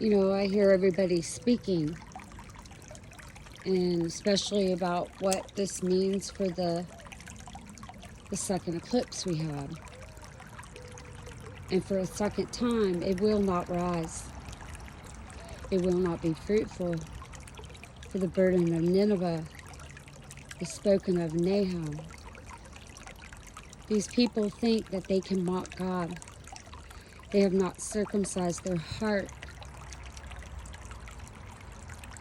I hear everybody speaking, and especially about what this means for the second eclipse we had. And for a second time, it will not rise. It will not be fruitful. For the burden of Nineveh is spoken of Nahum. These people think that they can mock God. They have not circumcised their heart.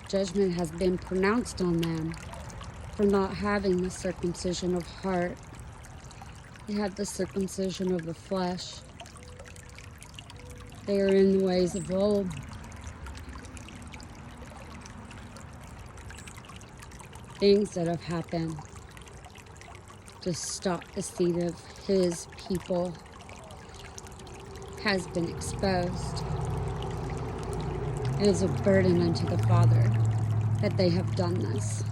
Judgment has been pronounced on them for not having the circumcision of heart. They have the circumcision of the flesh. They are in the ways of old. Things that have happened to stop the seed of his people has been exposed. It is a burden unto the Father that they have done this.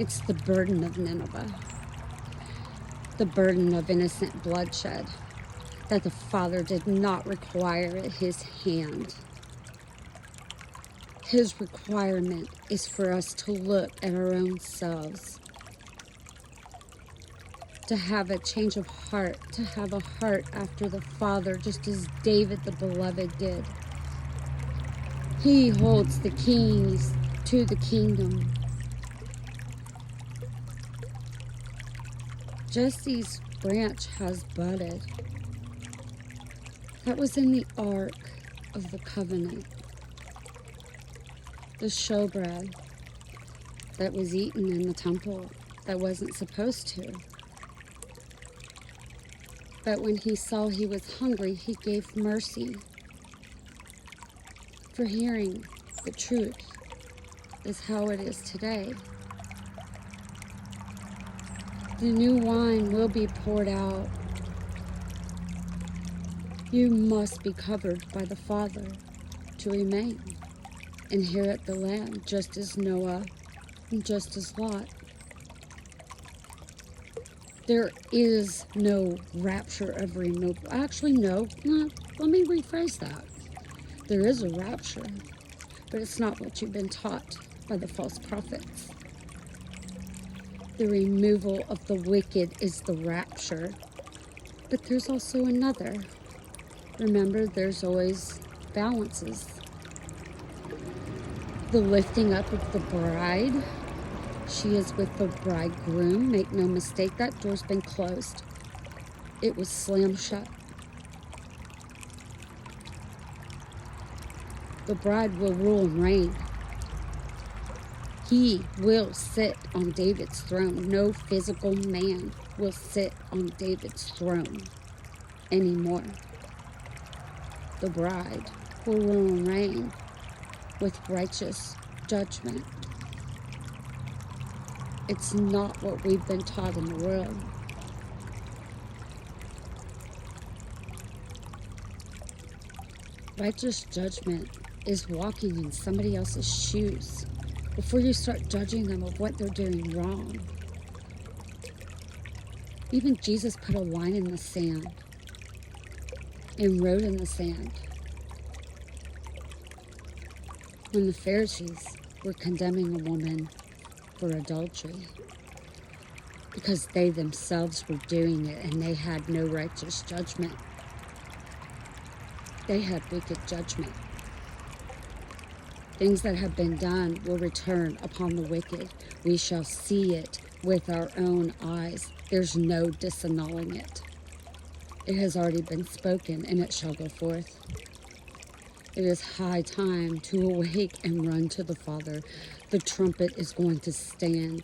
It's the burden of Nineveh, the burden of innocent bloodshed that the Father did not require at his hand. His requirement is for us to look at our own selves, to have a change of heart, to have a heart after the Father, just as David the beloved did. He holds the keys to the kingdom. Jesse's branch has budded. That was in the Ark of the Covenant. The showbread that was eaten in the temple that wasn't supposed to. But when he saw he was hungry, he gave mercy. For hearing the truth is how it is today. The new wine will be poured out. You must be covered by the Father to remain, inherit the land, just as Noah and just as Lot. There is no rapture of removal. Actually, no. Let me rephrase that. There is a rapture, but it's not what you've been taught by the false prophets. The removal of the wicked is the rapture. But there's also another. Remember, there's always balances. The lifting up of the bride. She is with the bridegroom. Make no mistake, that door's been closed. It was slammed shut. The bride will rule and reign. He will sit on David's throne. No physical man will sit on David's throne anymore. The bride will rule and reign with righteous judgment. It's not what we've been taught in the world. Righteous judgment is walking in somebody else's shoes before you start judging them of what they're doing wrong. Even Jesus put a line in the sand and wrote in the sand when the Pharisees were condemning a woman for adultery because they themselves were doing it and they had no righteous judgment. They had wicked judgment. Things that have been done will return upon the wicked. We shall see it with our own eyes. There's no disannulling it. It has already been spoken, and it shall go forth. It is high time to awake and run to the Father. The trumpet is going to stand.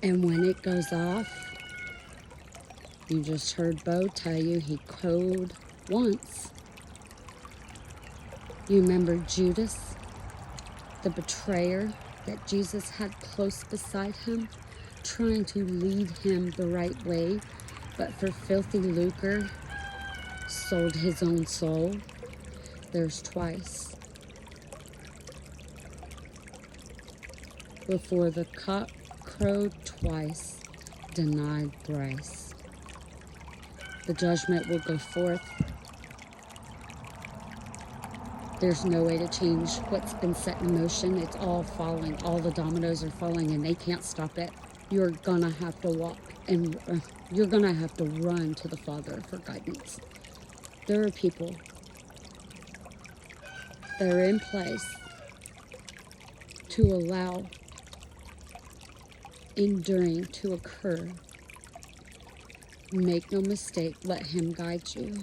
And when it goes off, you just heard Bo tell you he crowed once. You remember Judas, the betrayer that Jesus had close beside him, trying to lead him the right way, but for filthy lucre, sold his own soul? There's twice. Before the cock crowed twice, denied thrice. The judgment will go forth. There's no way to change what's been set in motion. It's all falling. All the dominoes are falling, and they can't stop it. You're gonna have to walk, and you're gonna have to run to the Father for guidance. There are people that are in place to allow enduring to occur. Make no mistake, let Him guide you.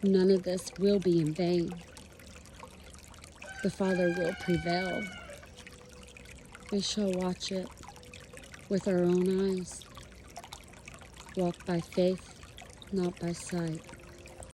None of this will be in vain. The Father will prevail. We shall watch it with our own eyes. Walk by faith, not by sight.